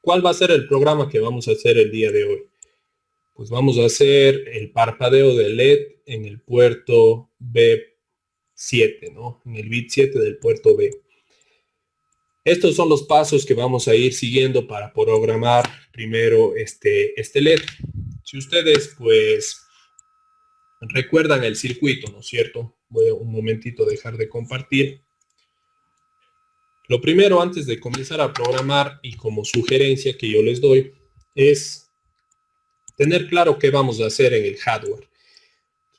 ¿Cuál va a ser el programa que vamos a hacer el día de hoy? Pues vamos a hacer el parpadeo de LED en el puerto B7, ¿no? En el bit 7 del puerto B. Estos son los pasos que vamos a ir siguiendo para programar primero este LED. Si ustedes, pues, recuerdan el circuito, ¿no es cierto? Voy a un momentito dejar de compartir. Lo primero, antes de comenzar a programar y como sugerencia que yo les doy, es tener claro qué vamos a hacer en el hardware.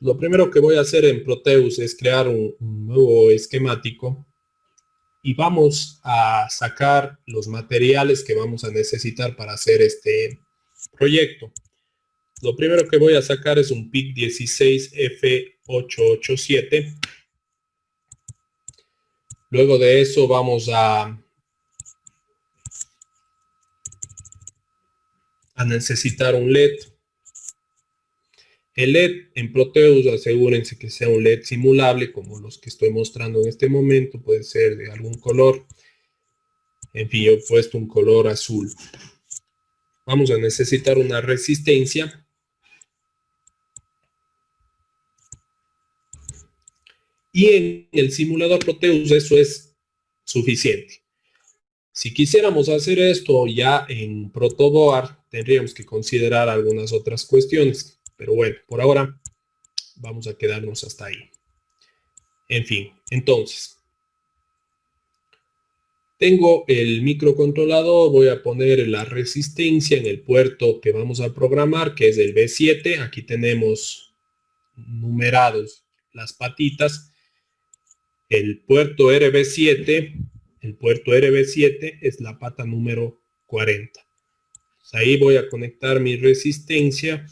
Lo primero que voy a hacer en Proteus es crear un nuevo esquemático y vamos a sacar los materiales que vamos a necesitar para hacer este proyecto. Lo primero que voy a sacar es un PIC 16F887. Luego de eso vamos a necesitar un LED. El LED en Proteus, asegúrense que sea un LED simulable, como los que estoy mostrando en este momento. Puede ser de algún color. En fin, yo he puesto un color azul. Vamos a necesitar una resistencia. Y en el simulador Proteus eso es suficiente. Si quisiéramos hacer esto ya en Protoboard, tendríamos que considerar algunas otras cuestiones. Pero bueno, por ahora vamos a quedarnos hasta ahí. En fin, entonces, tengo el microcontrolador, voy a poner la resistencia en el puerto que vamos a programar, que es el B7. Aquí tenemos numerados las patitas. El puerto RB7 es la pata número 40. Ahí voy a conectar mi resistencia.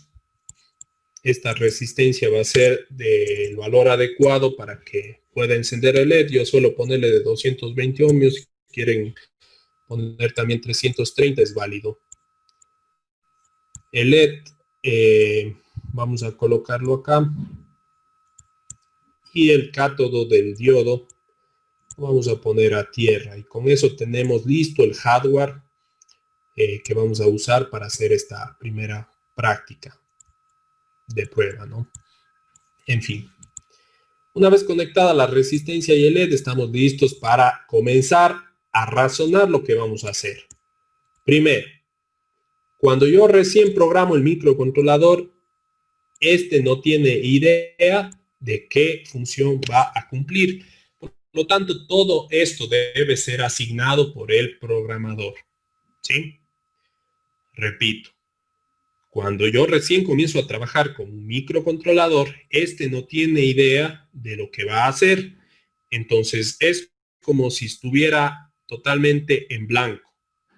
Esta resistencia va a ser del valor adecuado para que pueda encender el LED. Yo suelo ponerle de 220 ohmios. Si quieren poner también 330 es válido. El LED vamos a colocarlo acá. Y el cátodo del diodo lo vamos a poner a tierra. Y con eso tenemos listo el hardware que vamos a usar para hacer esta primera práctica de prueba, ¿no? En fin. Una vez conectada la resistencia y el LED, estamos listos para comenzar a razonar lo que vamos a hacer. Primero, cuando yo recién programo el microcontrolador, este no tiene idea de qué función va a cumplir. Por lo tanto, todo esto debe ser asignado por el programador. ¿Sí? Repito, cuando yo recién comienzo a trabajar con un microcontrolador, este no tiene idea de lo que va a hacer. Entonces es como si estuviera totalmente en blanco.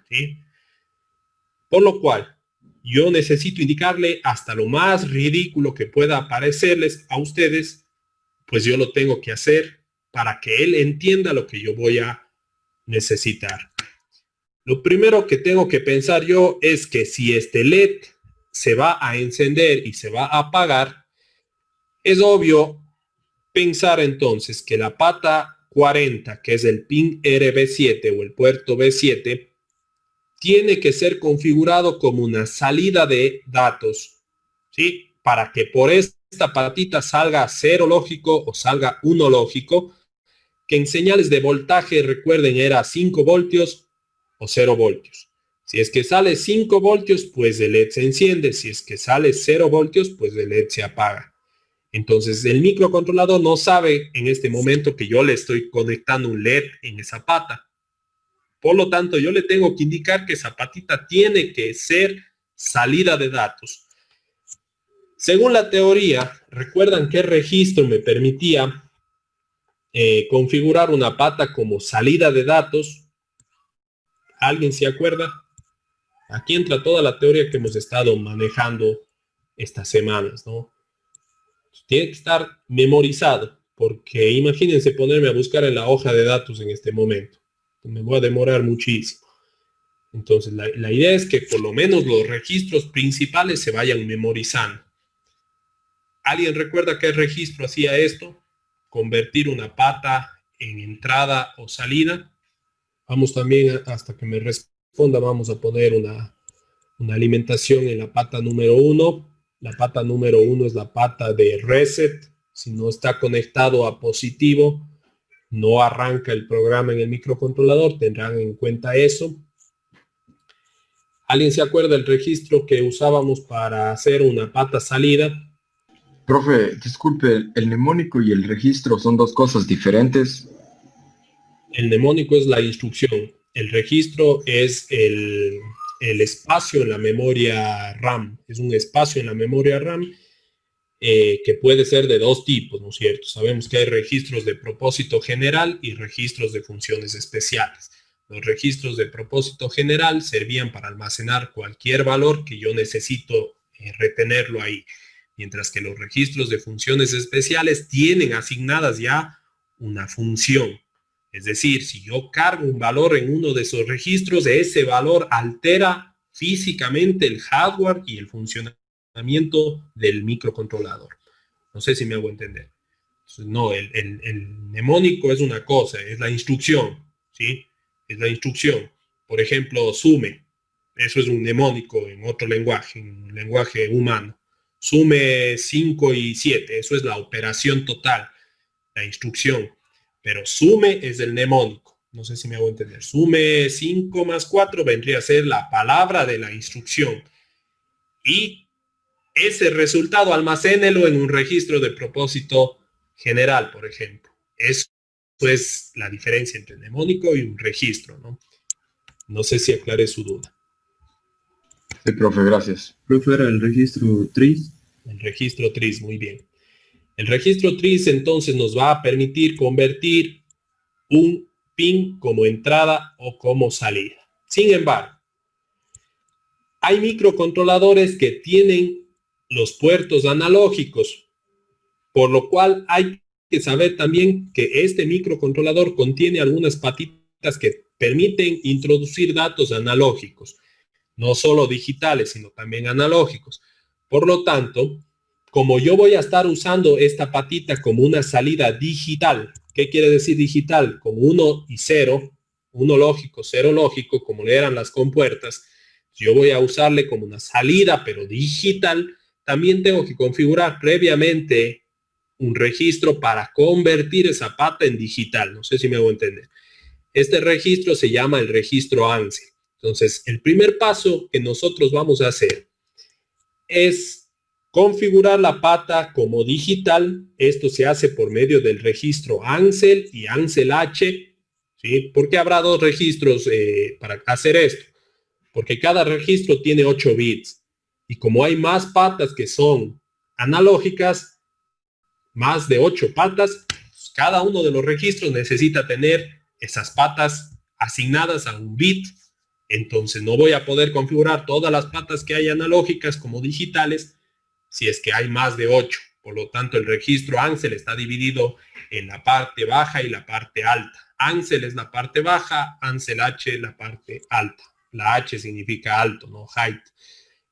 ¿Sí? Por lo cual, yo necesito indicarle hasta lo más ridículo que pueda parecerles a ustedes, pues yo lo tengo que hacer para que él entienda lo que yo voy a necesitar. Lo primero que tengo que pensar yo es que si este LED se va a encender y se va a apagar, es obvio pensar entonces que la pata 40, que es el pin RB7 o el puerto B7, tiene que ser configurado como una salida de datos, ¿sí? Para que por esta patita salga 0 lógico o salga 1 lógico, que en señales de voltaje, recuerden, era 5 voltios o 0 voltios. Si es que sale 5 voltios, pues el LED se enciende. Si es que sale 0 voltios, pues el LED se apaga. Entonces el microcontrolador no sabe en este momento que yo le estoy conectando un LED en esa pata. Por lo tanto, yo le tengo que indicar que esa patita tiene que ser salida de datos. Según la teoría, recuerdan que el registro me permitía configurar una pata como salida de datos. ¿Alguien se acuerda? Aquí entra toda la teoría que hemos estado manejando estas semanas, ¿no? Tiene que estar memorizado, porque imagínense ponerme a buscar en la hoja de datos en este momento. Me voy a demorar muchísimo. Entonces, la idea es que por lo menos los registros principales se vayan memorizando. ¿Alguien recuerda qué registro hacía esto? Convertir una pata en entrada o salida. Vamos también hasta que me respondan. corresponda, vamos a poner una alimentación en la pata número 1. La pata número 1 es la pata de reset. Si no está conectado a positivo, no arranca el programa en el microcontrolador, tendrán en cuenta eso. ¿Alguien se acuerda del registro que usábamos para hacer una pata salida? Profe, disculpe, ¿el mnemónico y el registro son dos cosas diferentes? El mnemónico es la instrucción. El registro es el espacio en la memoria RAM. Es un espacio en la memoria RAM que puede ser de dos tipos, ¿no es cierto? Sabemos que hay registros de propósito general y registros de funciones especiales. Los registros de propósito general servían para almacenar cualquier valor que yo necesito retenerlo ahí, mientras que los registros de funciones especiales tienen asignadas ya una función. Es decir, si yo cargo un valor en uno de esos registros, ese valor altera físicamente el hardware y el funcionamiento del microcontrolador. No sé si me hago entender. Entonces, no, el mnemónico es una cosa, es la instrucción, ¿sí? Es la instrucción. Por ejemplo, sume. Eso es un mnemónico en otro lenguaje, en un lenguaje humano. Sume 5 y 7, eso es la operación total, la instrucción. Pero sume es el mnemónico. No sé si me hago entender. Sume 5 más 4 vendría a ser la palabra de la instrucción. Y ese resultado almacénelo en un registro de propósito general, por ejemplo. Eso es la diferencia entre mnemónico y un registro, ¿no? No sé si aclaré su duda. Sí, profe, gracias. Profe, era el registro TRIS. El registro TRIS, muy bien. El registro TRIS entonces nos va a permitir convertir un pin como entrada o como salida. Sin embargo, hay microcontroladores que tienen los puertos analógicos, por lo cual hay que saber también que este microcontrolador contiene algunas patitas que permiten introducir datos analógicos, no solo digitales, sino también analógicos. Por lo tanto, como yo voy a estar usando esta patita como una salida digital, ¿qué quiere decir digital? Como 1 y 0, 1 lógico, 0 lógico, como eran las compuertas, yo voy a usarle como una salida, pero digital. También tengo que configurar previamente un registro para convertir esa pata en digital. No sé si me hago entender. Este registro se llama el registro ANSI. Entonces, el primer paso que nosotros vamos a hacer es configurar la pata como digital. Esto se hace por medio del registro ANSEL y ANSEL-H, ¿sí? ¿Por qué habrá dos registros para hacer esto? Porque cada registro tiene 8 bits. Y como hay más patas que son analógicas, más de 8 patas, cada uno de los registros necesita tener esas patas asignadas a un bit. Entonces no voy a poder configurar todas las patas que hay analógicas como digitales si es que hay más de 8. Por lo tanto, el registro ANSEL está dividido en la parte baja y la parte alta. ANSEL es la parte baja, ANSEL-H la parte alta. La H significa alto, no height.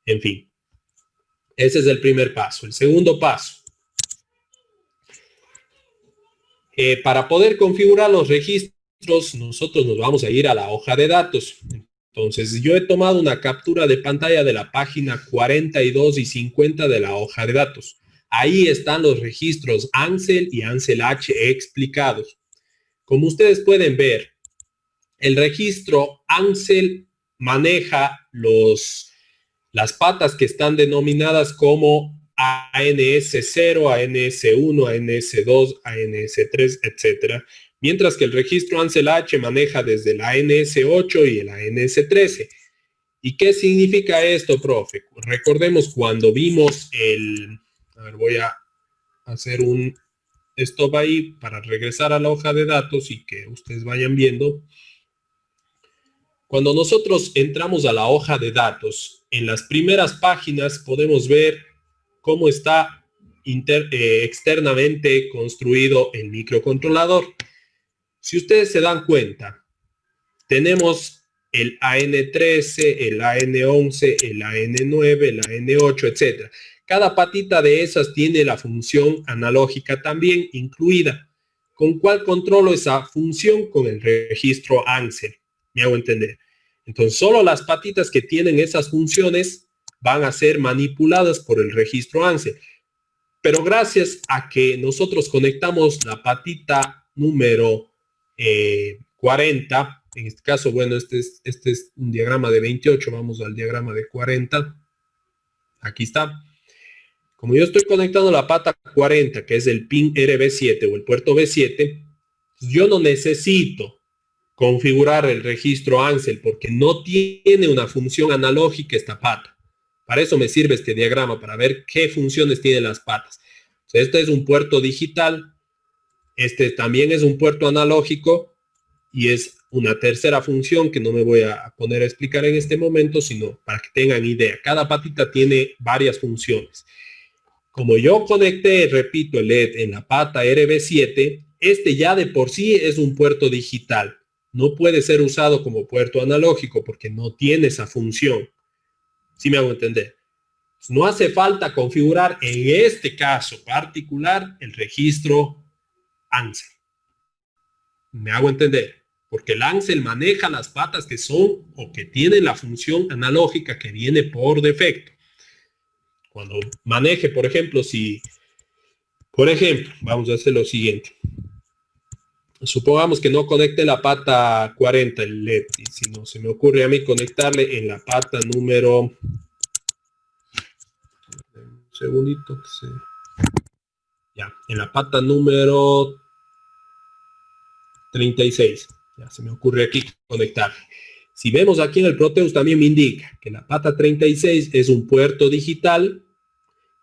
En fin, ese es el primer paso. El segundo paso. Para poder configurar los registros, nosotros nos vamos a ir a la hoja de datos. Entonces, yo he tomado una captura de pantalla de la página 42 y 50 de la hoja de datos. Ahí están los registros ANSEL y ANSEL-H explicados. Como ustedes pueden ver, el registro ANSEL maneja las patas que están denominadas como ANS0, ANS1, ANS2, ANS3, etc. Mientras que el registro ANSEL-H maneja desde el ANS8 y el ANS13. ¿Y qué significa esto, profe? Recordemos cuando vimos a ver, voy a hacer un stop ahí para regresar a la hoja de datos y que ustedes vayan viendo. Cuando nosotros entramos a la hoja de datos, en las primeras páginas podemos ver cómo está externamente construido el microcontrolador. Si ustedes se dan cuenta, tenemos el AN13, el AN11, el AN9, el AN8, etc. Cada patita de esas tiene la función analógica también incluida. ¿Con cuál controlo esa función? Con el registro ANSEL. ¿Me hago entender? Entonces, solo las patitas que tienen esas funciones van a ser manipuladas por el registro ANSEL. Pero gracias a que nosotros conectamos la patita número 40, en este caso, bueno, este es un diagrama de 28, vamos al diagrama de 40. Aquí está. Como yo estoy conectando la pata 40, que es el pin RB7 o el puerto B7, yo no necesito configurar el registro ANSEL porque no tiene una función analógica esta pata. Para eso me sirve este diagrama, para ver qué funciones tienen las patas. Entonces, este es un puerto digital, este también es un puerto analógico y es una tercera función que no me voy a poner a explicar en este momento, sino para que tengan idea. Cada patita tiene varias funciones. Como yo conecté, repito, el LED en la pata RB7, este ya de por sí es un puerto digital. No puede ser usado como puerto analógico porque no tiene esa función. ¿Sí me hago entender? No hace falta configurar en este caso particular el registro ANSEL. ¿Me hago entender? Porque el ANSEL maneja las patas que son o que tienen la función analógica que viene por defecto. Cuando maneje, por ejemplo, vamos a hacer lo siguiente. Supongamos que no conecte la pata 40, el LED, y si no se me ocurre a mí conectarle en la pata número... Un segundito. Ya, en la pata número 36. Ya se me ocurre aquí conectar. Si vemos aquí en el Proteus también me indica que la pata 36 es un puerto digital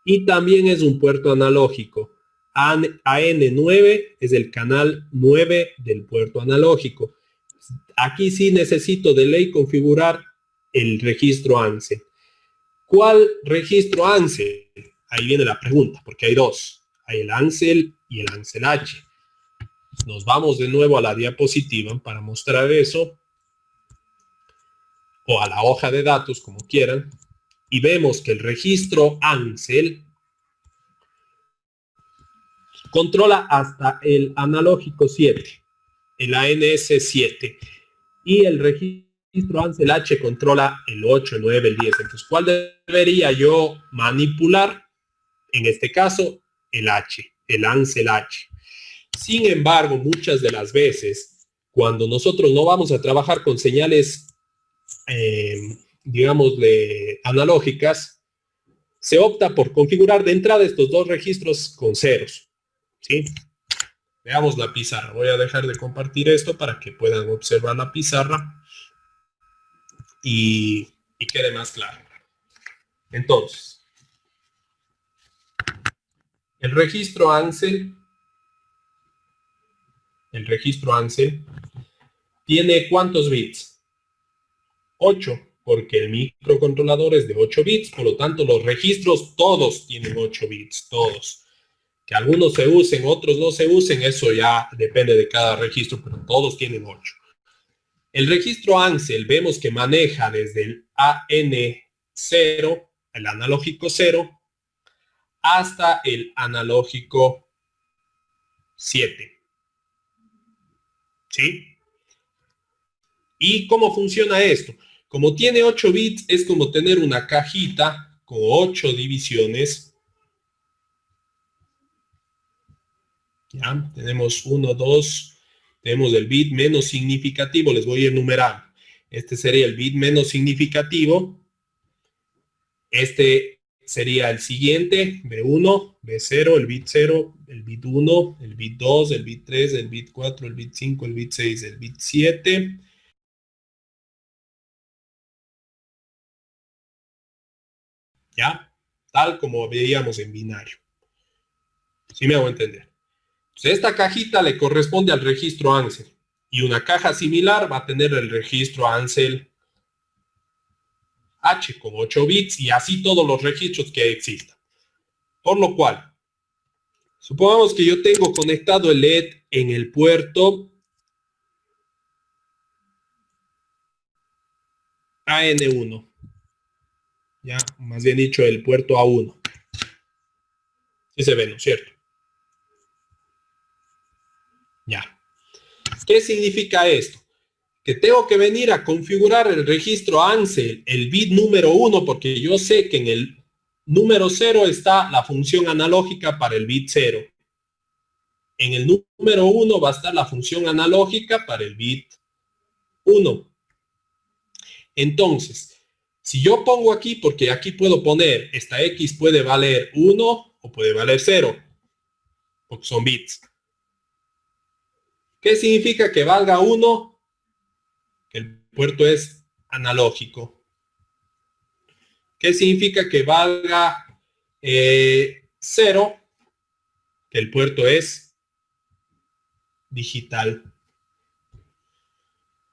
y también es un puerto analógico. AN9 es el canal 9 del puerto analógico. Aquí sí necesito de ley configurar el registro ANSEL. ¿Cuál registro ANSEL? Ahí viene la pregunta, porque hay dos. Hay el ANSEL y el ANSEL H. Nos vamos de nuevo a la diapositiva para mostrar eso, o a la hoja de datos, como quieran, y vemos que el registro ANSEL controla hasta el analógico 7, el ANS7, y el registro ANSEL H controla el 8, el 9, el 10. Entonces, ¿cuál debería yo manipular? En este caso, el H, el ANSEL H. Sin embargo, muchas de las veces, cuando nosotros no vamos a trabajar con señales, digámosle, analógicas, se opta por configurar de entrada estos dos registros con ceros. ¿Sí? Veamos la pizarra. Voy a dejar de compartir esto para que puedan observar la pizarra y quede más claro. Entonces, el registro ANSEL tiene ¿cuántos bits? 8, porque el microcontrolador es de 8 bits, por lo tanto los registros todos tienen 8 bits, todos. Que algunos se usen, otros no se usen, eso ya depende de cada registro, pero todos tienen 8. El registro ANSEL vemos que maneja desde el AN0, el analógico 0, hasta el analógico 7. ¿Sí? ¿Y cómo funciona esto? Como tiene 8 bits, es como tener una cajita con 8 divisiones. Ya, tenemos 1, 2, tenemos el bit menos significativo, les voy a enumerar. Este sería el bit menos significativo. Este sería el siguiente, B1, B0, el bit 0, el bit 1, el bit 2, el bit 3, el bit 4, el bit 5, el bit 6, el bit 7. ¿Ya? Tal como veíamos en binario. ¿Sí me hago entender? Entonces, esta cajita le corresponde al registro ANSEL. Y una caja similar va a tener el registro ANSEL H con 8 bits y así todos los registros que existan. Por lo cual, supongamos que yo tengo conectado el LED en el puerto AN1. Ya, más bien dicho, el puerto A1. Sí se ve, ¿no es cierto? Ya. ¿Qué significa esto? que tengo que venir a configurar el registro ANSEL, el bit número 1, porque yo sé que en el número 0 está la función analógica para el bit 0. En el número 1 va a estar la función analógica para el bit 1. Entonces, si yo pongo aquí, porque aquí puedo poner, esta X puede valer 1 o puede valer 0, porque son bits. ¿Qué significa que valga 1? Que el puerto es analógico. ¿Qué significa que valga 0? Que el puerto es digital.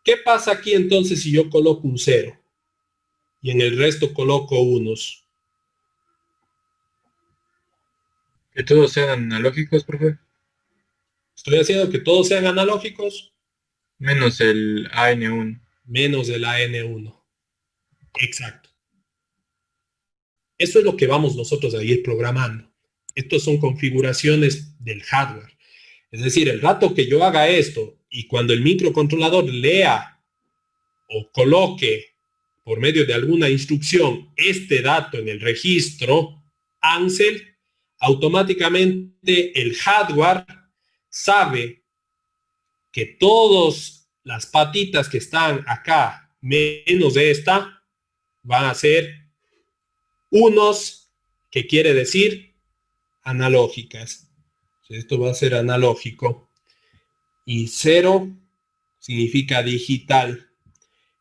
¿Qué pasa aquí entonces si yo coloco un 0? Y en el resto coloco unos. Que todos sean analógicos, profe. Estoy haciendo que todos sean analógicos. Menos el AN1. Menos el AN1. Exacto. Eso es lo que vamos nosotros a ir programando. Estos son configuraciones del hardware. Es decir, el rato que yo haga esto y cuando el microcontrolador lea o coloque por medio de alguna instrucción este dato en el registro ANSEL, automáticamente el hardware sabe que todas las patitas que están acá, menos esta, van a ser unos, que quiere decir analógicas. Esto va a ser analógico. Y 0 significa digital.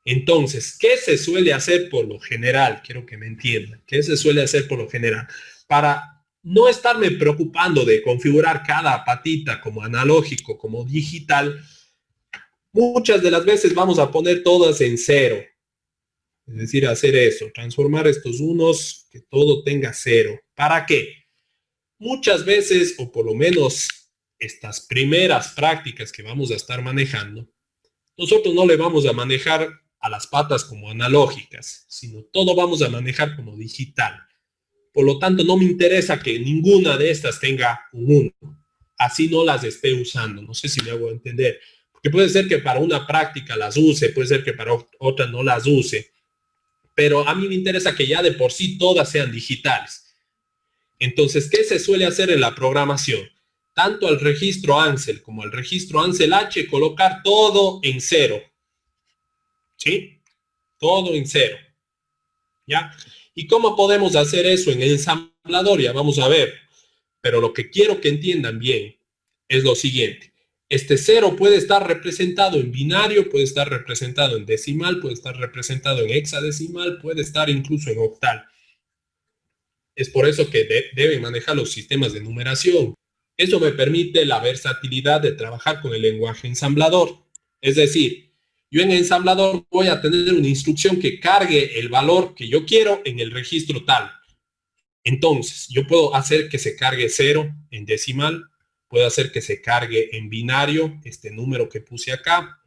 Entonces, ¿qué se suele hacer por lo general? Quiero que me entiendan. ¿Qué se suele hacer por lo general? Para no estarme preocupando de configurar cada patita como analógico, como digital, muchas de las veces vamos a poner todas en 0. Es decir, hacer eso, transformar estos unos, que todo tenga 0. ¿Para qué? Muchas veces, o por lo menos estas primeras prácticas que vamos a estar manejando, nosotros no le vamos a manejar a las patas como analógicas, sino todo vamos a manejar como digital. Por lo tanto, no me interesa que ninguna de estas tenga un 1. Así no las esté usando. No sé si me hago entender. Porque puede ser que para una práctica las use, puede ser que para otra no las use. Pero a mí me interesa que ya de por sí todas sean digitales. Entonces, ¿qué se suele hacer en la programación? Tanto al registro ANSEL como al registro ANSEL H, colocar todo en 0. ¿Sí? Todo en 0. ¿Ya? ¿Y cómo podemos hacer eso en el ensamblador? Ya vamos a ver. Pero lo que quiero que entiendan bien es lo siguiente. Este 0 puede estar representado en binario, puede estar representado en decimal, puede estar representado en hexadecimal, puede estar incluso en octal. Es por eso que deben manejar los sistemas de numeración. Eso me permite la versatilidad de trabajar con el lenguaje ensamblador. Es decir, yo en ensamblador voy a tener una instrucción que cargue el valor que yo quiero en el registro tal. Entonces, yo puedo hacer que se cargue 0 en decimal, puedo hacer que se cargue en binario, este número que puse acá,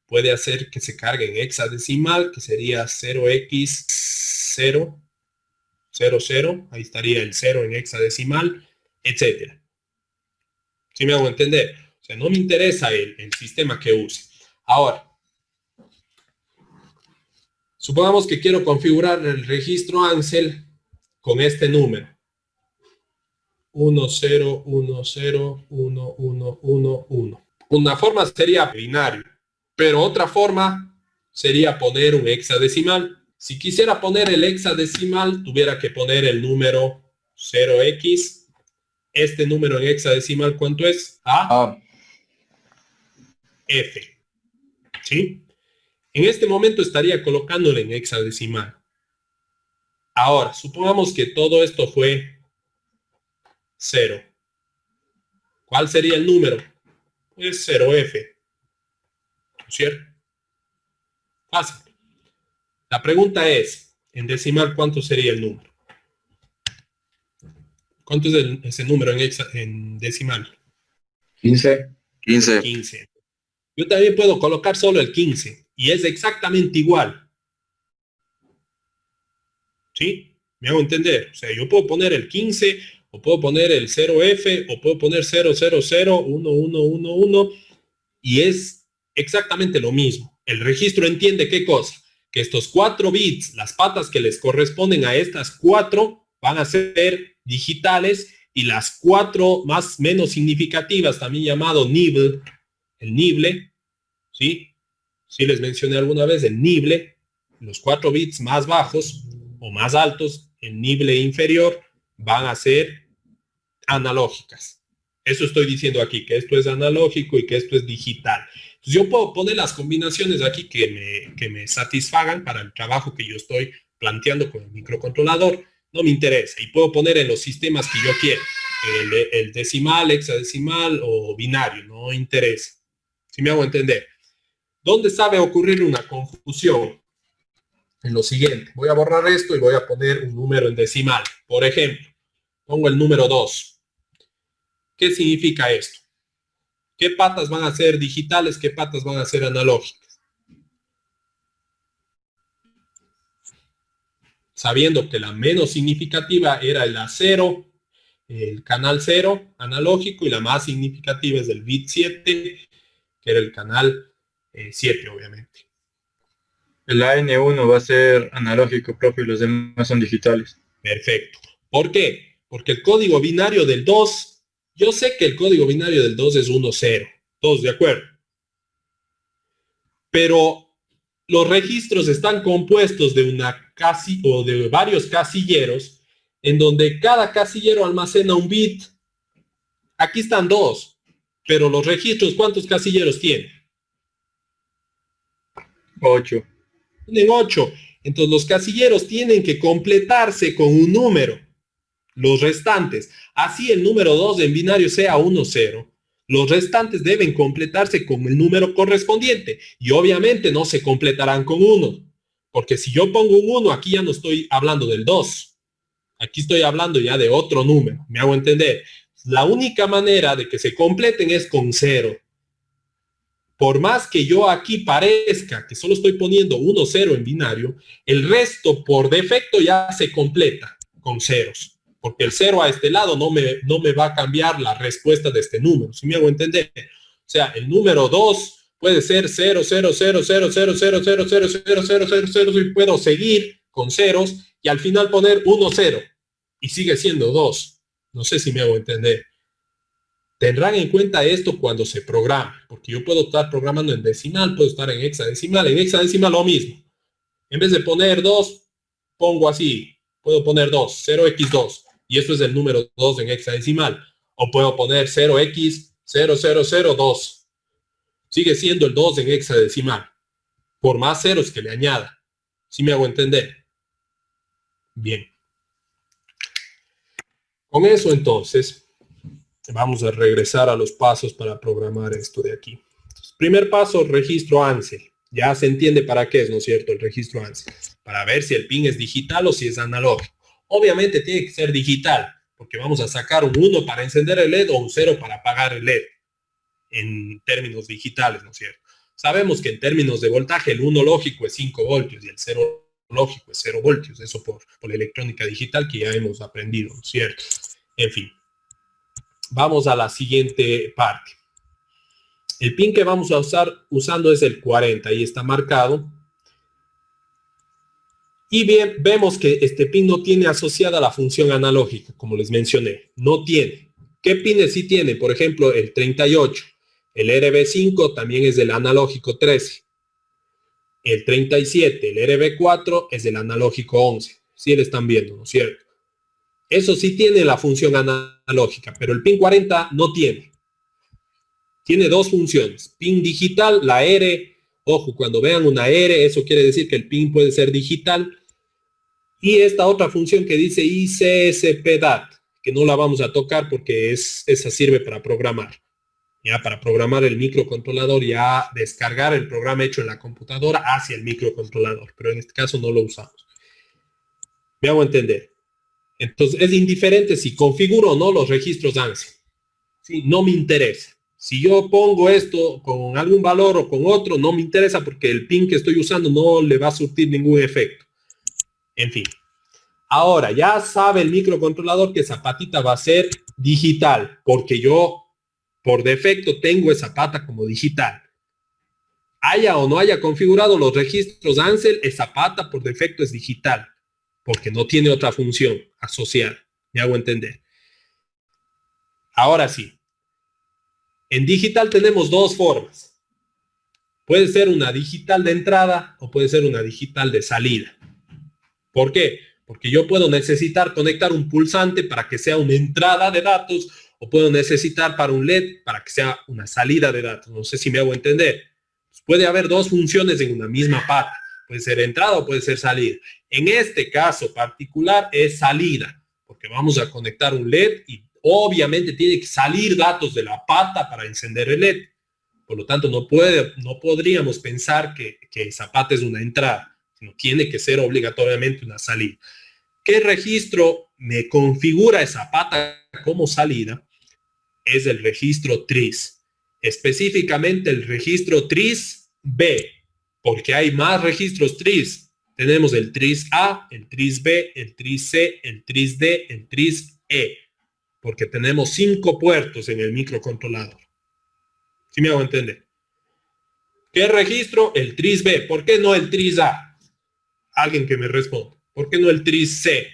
puede hacer que se cargue en hexadecimal, que sería 0x0, 00, ahí estaría el 0 en hexadecimal, etc. ¿Sí me hago entender? O sea, no me interesa el sistema que use. Ahora, supongamos que quiero configurar el registro ANSEL con este número. 1, 0, 1, 0, 1, 1, 1, 1. Una forma sería binario, pero otra forma sería poner un hexadecimal. Si quisiera poner el hexadecimal, tuviera que poner el número 0x. Este número en hexadecimal, ¿cuánto es? A. F. ¿Sí? En este momento estaría colocándole en hexadecimal. Ahora, supongamos que todo esto fue 0. ¿Cuál sería el número? Pues 0F. ¿No es cierto? Fácil. La pregunta es, en decimal, ¿cuánto sería el número? ¿Cuánto es ese número en decimal? 15. 15. Yo también puedo colocar solo el 15 y es exactamente igual. ¿Sí? ¿Me hago entender? O sea, yo puedo poner el 15 o puedo poner el 0F o puedo poner 000, 1111 y es exactamente lo mismo. El registro entiende ¿qué cosa? Que estos 4 bits, las patas que les corresponden a estas 4, van a ser digitales y las 4 más menos significativas, también llamado nibble, el nible, ¿sí? Sí les mencioné alguna vez el nible, los 4 bits más bajos o más altos, el nible inferior, van a ser analógicas. Eso estoy diciendo aquí, que esto es analógico y que esto es digital. Entonces yo puedo poner las combinaciones aquí que me satisfagan para el trabajo que yo estoy planteando con el microcontrolador. No me interesa. Y puedo poner en los sistemas que yo quiera. El decimal, hexadecimal o binario. No interesa. ¿Sí me hago entender? ¿Dónde sabe ocurrir una confusión? En lo siguiente. Voy a borrar esto y voy a poner un número en decimal. Por ejemplo, pongo el número 2. ¿Qué significa esto? ¿Qué patas van a ser digitales? ¿Qué patas van a ser analógicas? Sabiendo que la menos significativa era el A0, el canal 0 analógico, y la más significativa es el bit 7, que era el canal 7, obviamente. El AN1 va a ser analógico propio y los demás son digitales. Perfecto. ¿Por qué? Porque el código binario del 2, yo sé que el código binario del 2 es 1-0. ¿Todos de acuerdo? Pero los registros están compuestos de de varios casilleros, en donde cada casillero almacena un bit. Aquí están 2, pero los registros, ¿cuántos casilleros tienen? 8. Tienen 8. Entonces los casilleros tienen que completarse con un número. Los restantes, así el número 2 en binario sea 1-0, los restantes deben completarse con el número correspondiente y obviamente no se completarán con 1, porque si yo pongo un 1, aquí ya no estoy hablando del 2, aquí estoy hablando ya de otro número, ¿me hago entender? La única manera de que se completen es con 0. Por más que yo aquí parezca que solo estoy poniendo 1-0 en binario, el resto por defecto ya se completa con ceros. Porque el 0 a este lado no me va a cambiar la respuesta de este número. ¿Sí me hago entender? O sea, el número 2 puede ser 0, 0, 0, 0, 0, 0, 0, 0, 0, 0, 0, 0, y puedo seguir con ceros y al final poner 1, 0 y sigue siendo 2. No sé si me hago entender. Tendrán en cuenta esto cuando se programe, porque yo puedo estar programando en decimal, puedo estar en hexadecimal lo mismo. En vez de poner 2, pongo así, puedo poner 2, 0x2. Y esto es el número 2 en hexadecimal. O puedo poner 0x0002. Sigue siendo el 2 en hexadecimal. Por más ceros que le añada. ¿Sí me hago entender? Bien. Con eso entonces, vamos a regresar a los pasos para programar esto de aquí. Entonces, primer paso, registro ANSI. Ya se entiende para qué es, ¿no es cierto? El registro ANSI. Para ver si el pin es digital o si es analógico. Obviamente tiene que ser digital, porque vamos a sacar un 1 para encender el LED o un 0 para apagar el LED, en términos digitales, ¿no es cierto? Sabemos que en términos de voltaje el 1 lógico es 5 voltios y el 0 lógico es 0 voltios, eso por la electrónica digital que ya hemos aprendido, ¿no es cierto? En fin, vamos a la siguiente parte. El pin que vamos a usando es el 40, ahí está marcado. Y bien, vemos que este pin no tiene asociada la función analógica, como les mencioné. No tiene. ¿Qué pines sí tiene? Por ejemplo, el 38. El RB5 también es del analógico 13. El 37, el RB4 es del analógico 11. Sí lo están viendo, ¿no es cierto? Eso sí tiene la función analógica, pero el pin 40 no tiene. Tiene dos funciones. Pin digital, la R. Ojo, cuando vean una R, eso quiere decir que el pin puede ser digital. Y esta otra función que dice ICSPDAT, que no la vamos a tocar porque esa sirve para programar. Ya para programar el microcontrolador, ya descargar el programa hecho en la computadora hacia el microcontrolador. Pero en este caso no lo usamos. Me hago entender. Entonces es indiferente si configuro o no los registros ANSI. ¿Sí? No me interesa. Si yo pongo esto con algún valor o con otro, no me interesa porque el pin que estoy usando no le va a surtir ningún efecto. En fin. Ahora, ya sabe el microcontrolador que esa patita va a ser digital, porque yo por defecto tengo esa pata como digital. haya o no haya configurado los registros Ansel, esa pata por defecto es digital, porque no tiene otra función asociada. ¿Me hago entender? Ahora sí, en digital tenemos dos formas. Puede ser una digital de entrada o puede ser una digital de salida. ¿Por qué? Porque yo puedo necesitar conectar un pulsante para que sea una entrada de datos o puedo necesitar para un LED para que sea una salida de datos. No sé si me hago entender. Puede haber dos funciones en una misma pata. Puede ser entrada o puede ser salida. En este caso particular es salida, porque vamos a conectar un LED y obviamente tiene que salir datos de la pata para encender el LED. Por lo tanto, no podríamos pensar que esa pata es una entrada, sino tiene que ser obligatoriamente una salida. ¿Qué registro me configura esa pata como salida? Es el registro TRIS. Específicamente el registro TRIS-B, porque hay más registros TRIS. Tenemos el TRIS-A, el TRIS-B, el TRIS-C, el TRIS-D, el TRIS-E, porque tenemos 5 puertos en el microcontrolador. ¿Sí me hago entender? ¿Qué registro? El TRIS-B. ¿Por qué no el TRIS-A? Alguien que me responda. ¿Por qué no el TRIS-C?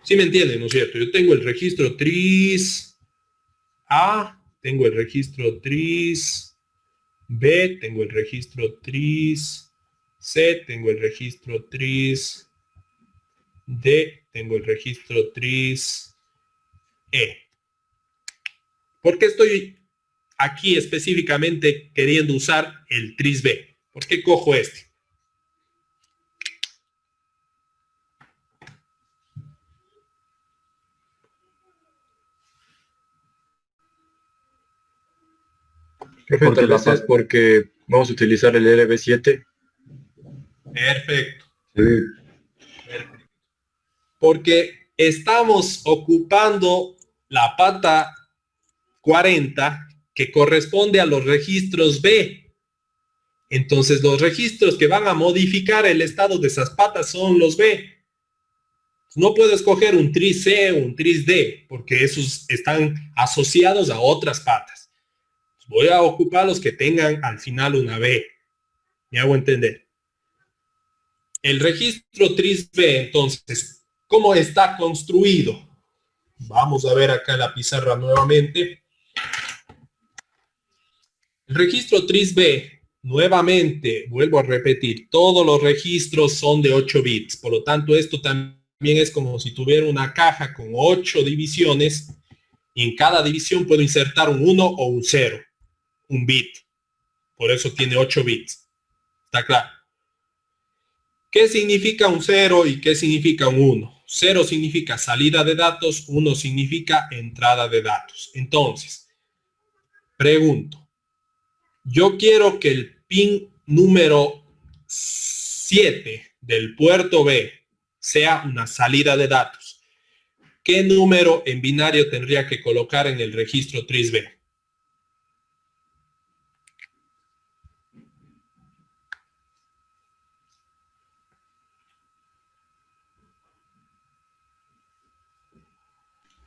Sí me entienden, ¿no es cierto? Yo tengo el registro TRIS-A, tengo el registro TRIS-B, tengo el registro TRIS-C, tengo el registro TRIS-D, tengo el registro TRIS-E. ¿Por qué estoy aquí específicamente queriendo usar el TRIS-B? ¿Por qué cojo este? Tal vez es porque vamos a utilizar el RB7. Perfecto. Sí. Perfecto. Porque estamos ocupando la pata 40 que corresponde a los registros B. Entonces los registros que van a modificar el estado de esas patas son los B. No puedo escoger un TRIS-C o un TRIS-D porque esos están asociados a otras patas. Voy a ocupar los que tengan al final una B. ¿Me hago entender? El registro TRIS-B, entonces, ¿cómo está construido? Vamos a ver acá en la pizarra nuevamente. El registro TRIS-B, nuevamente, vuelvo a repetir, todos los registros son de 8 bits. Por lo tanto, esto también es como si tuviera una caja con 8 divisiones y en cada división puedo insertar un 1 o un 0, un bit. Por eso tiene 8 bits. ¿Está claro? ¿Qué significa un 0 y qué significa un 1? 0 significa salida de datos, 1 significa entrada de datos. Entonces, pregunto, yo quiero que el pin número 7 del puerto B sea una salida de datos. ¿Qué número en binario tendría que colocar en el registro TRIS-B?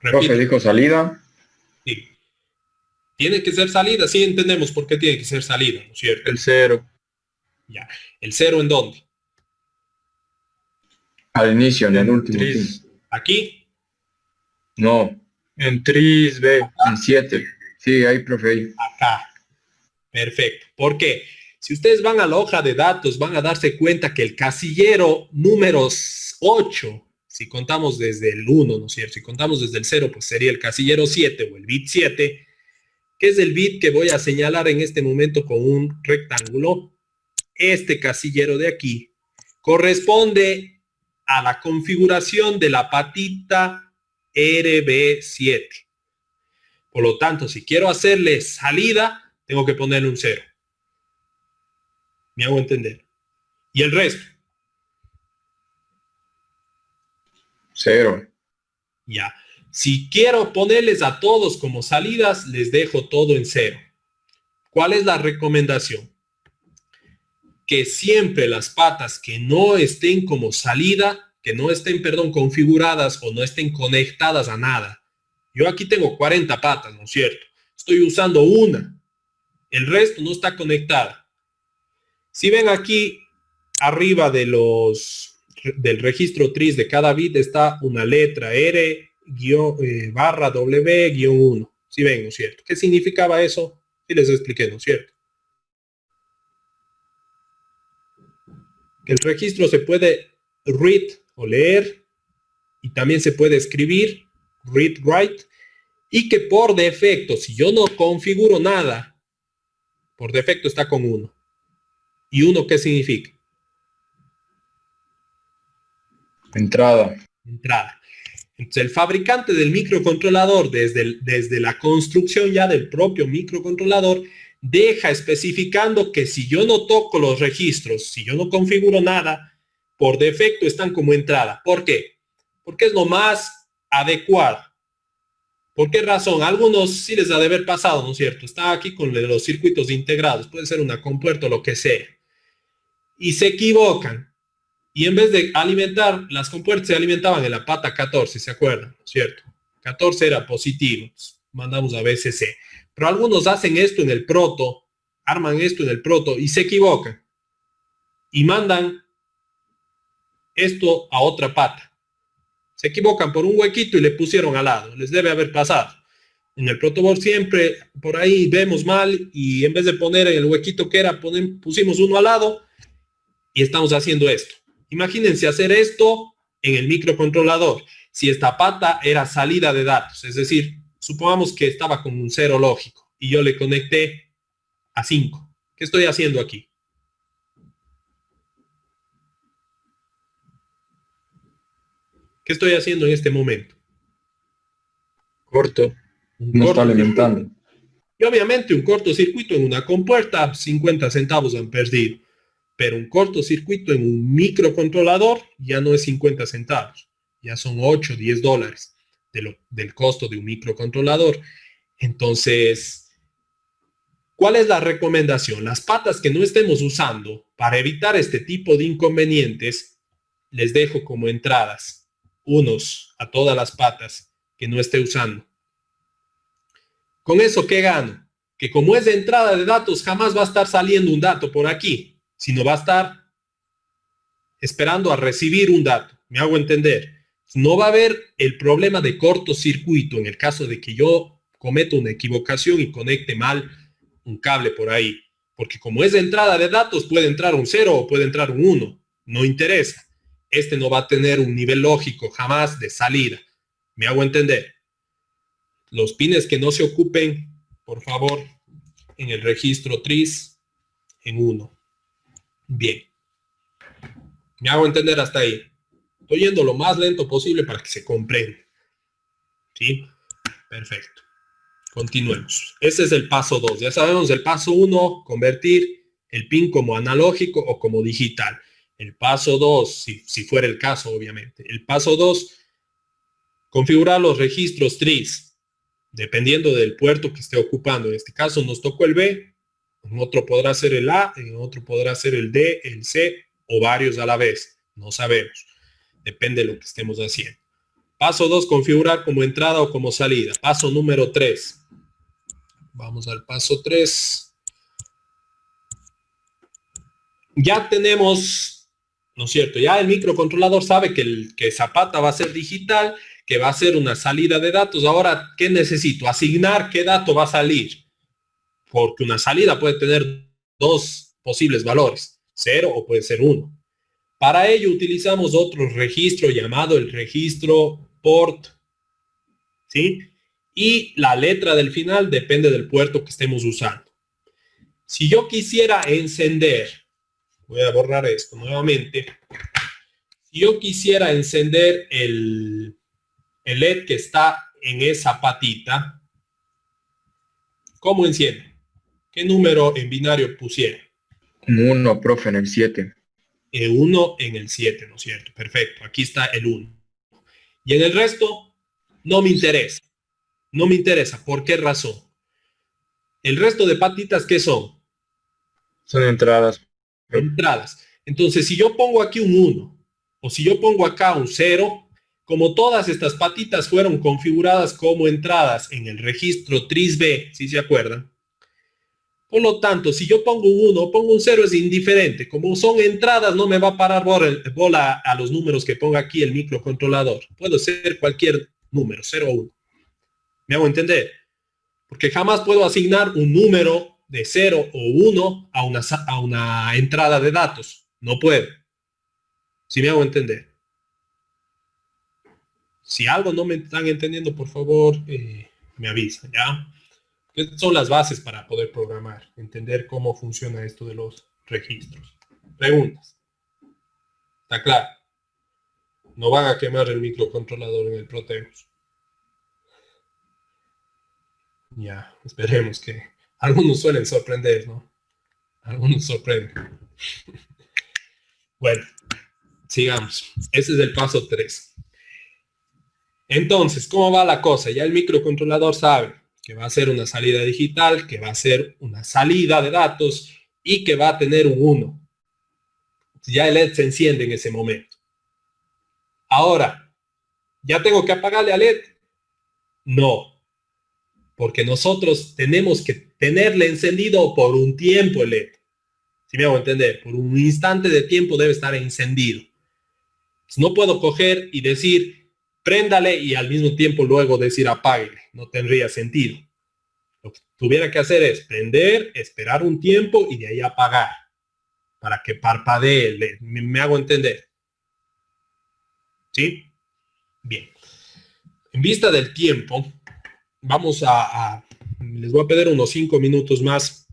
Profe, dijo salida. Sí. Tiene que ser salida, sí entendemos por qué tiene que ser salida, ¿no es cierto? El 0. Ya. ¿El 0 en dónde? Al inicio, en el último. TRIS. Sí. ¿Aquí? No, En TRIS-B. en 7. Sí, ahí, profe, ahí. Acá. Perfecto. ¿Por qué? Si ustedes van a la hoja de datos, van a darse cuenta que el casillero número 8, si contamos desde el 1, ¿no es cierto? Si contamos desde el 0, pues sería el casillero 7 o el bit 7, que es el bit que voy a señalar en este momento con un rectángulo. Este casillero de aquí corresponde a la configuración de la patita RB7. Por lo tanto, si quiero hacerle salida, tengo que ponerle un 0. ¿Me hago entender? ¿Y el resto? 0. Ya. Si quiero ponerles a todos como salidas, les dejo todo en 0. ¿Cuál es la recomendación? Que siempre las patas que no estén como salida, que no estén, configuradas o no estén conectadas a nada, Yo aquí tengo 40 patas, ¿no es cierto? Estoy usando una. El resto no está conectada. Si ven aquí, arriba del registro tris de cada bit está una letra R barra W-1. Si ven, ¿no es cierto? ¿Qué significaba eso? Sí les expliqué, ¿no es cierto? Que el registro se puede read o leer y también se puede escribir, read, write, y que por defecto, si yo no configuro nada, por defecto está con 1. ¿Y 1 qué significa? Entrada. Entrada. Entonces, el fabricante del microcontrolador, desde la construcción ya del propio microcontrolador, deja especificando que si yo no toco los registros, si yo no configuro nada, por defecto están como entrada. ¿Por qué? Porque es lo más adecuado. ¿Por qué razón? A algunos sí les ha de haber pasado, ¿no es cierto? Está aquí con los circuitos integrados, puede ser una compuerta o lo que sea. Y se equivocan. Y en vez de alimentar, las compuertas se alimentaban en la pata 14, ¿se acuerdan? ¿No es cierto? 14 era positivo, mandamos a VCC. Pero algunos hacen esto en el proto, arman esto en el proto y se equivocan. Y mandan esto a otra pata. Se equivocan por un huequito y le pusieron al lado. Les debe haber pasado. En el protoboard siempre por ahí vemos mal y en vez de poner en el huequito que era, pusimos uno al lado y estamos haciendo esto. Imagínense hacer esto en el microcontrolador. Si esta pata era salida de datos, es decir, supongamos que estaba con un 0 lógico y yo le conecté a 5. ¿Qué estoy haciendo aquí? ¿Qué estoy haciendo en este momento? Corto. No está alimentando. Y obviamente un cortocircuito en una compuerta, 50 centavos han perdido. Pero un cortocircuito en un microcontrolador ya no es 50 centavos. Ya son 8, 10 dólares del costo de un microcontrolador. Entonces, ¿cuál es la recomendación? Las patas que no estemos usando para evitar este tipo de inconvenientes, les dejo como entradas. Unos a todas las patas que no esté usando. ¿Con eso qué gano? Que como es de entrada de datos, jamás va a estar saliendo un dato por aquí, sino va a estar esperando a recibir un dato. ¿Me hago entender? No va a haber el problema de cortocircuito en el caso de que yo cometa una equivocación y conecte mal un cable por ahí. Porque como es de entrada de datos, puede entrar un 0 o puede entrar un 1. No interesa. Este no va a tener un nivel lógico jamás de salida. ¿Me hago entender? Los pines que no se ocupen, por favor, en el registro tris, en 1. Bien. ¿Me hago entender hasta ahí? Estoy yendo lo más lento posible para que se comprenda. ¿Sí? Perfecto. Continuemos. Ese es el paso 2. Ya sabemos el paso 1, convertir el pin como analógico o como digital. El paso 2, si fuera el caso, obviamente. El paso 2, configurar los registros tris, dependiendo del puerto que esté ocupando. En este caso nos tocó el B, en otro podrá ser el A, en otro podrá ser el D, el C o varios a la vez. No sabemos. Depende de lo que estemos haciendo. Paso 2, configurar como entrada o como salida. Paso número 3. Vamos al paso 3. Ya tenemos, ¿no es cierto? Ya el microcontrolador sabe que Zapata va a ser digital, que va a ser una salida de datos. Ahora, ¿qué necesito? Asignar qué dato va a salir. Porque una salida puede tener dos posibles valores, 0 o puede ser 1. Para ello utilizamos otro registro llamado el registro port, ¿sí? Y la letra del final depende del puerto que estemos usando. Si yo quisiera encender, voy a borrar esto nuevamente. Si yo quisiera encender el LED que está en esa patita, ¿cómo enciende? ¿Qué número en binario pusiera? 1, profe, en el 7. El 1 en el 7, ¿no es cierto? Perfecto, aquí está el 1. Y en el resto, no me interesa. No me interesa. ¿Por qué razón? El resto de patitas, ¿qué son? Son entradas. Entradas. Entonces, si yo pongo aquí un 1 o si yo pongo acá un 0, como todas estas patitas fueron configuradas como entradas en el registro TRIS-B, si se acuerdan, por lo tanto, si yo pongo un 1 o pongo un 0 es indiferente. Como son entradas, no me va a parar bola a los números que ponga aquí el microcontrolador. Puedo ser cualquier número, 0 o 1. ¿Me hago entender? Porque jamás puedo asignar un número de 0 o 1 a una entrada de datos. No puedo. ¿Sí me hago entender? Si algo no me están entendiendo, por favor, me avisan, ¿ya? Estas son las bases para poder programar, entender cómo funciona esto de los registros. Preguntas. ¿Está claro? No van a quemar el microcontrolador en el Proteus. Ya, esperemos que algunos suelen sorprender, ¿no? Algunos sorprenden. Bueno, sigamos. Ese es el paso 3. Entonces, ¿cómo va la cosa? Ya el microcontrolador sabe que va a ser una salida digital, que va a ser una salida de datos y que va a tener un 1. Ya el LED se enciende en ese momento. Ahora, ¿ya tengo que apagarle al LED? No, porque nosotros tenemos que tenerle encendido por un tiempo el LED. Si me hago entender, por un instante de tiempo debe estar encendido. No puedo coger y decir préndale y al mismo tiempo luego decir apáguele. No tendría sentido. Lo que tuviera que hacer es prender, esperar un tiempo y de ahí apagar para que parpadee el LED. ¿Me hago entender? ¿Sí? Bien. En vista del tiempo, vamos les voy a pedir unos 5 minutos más.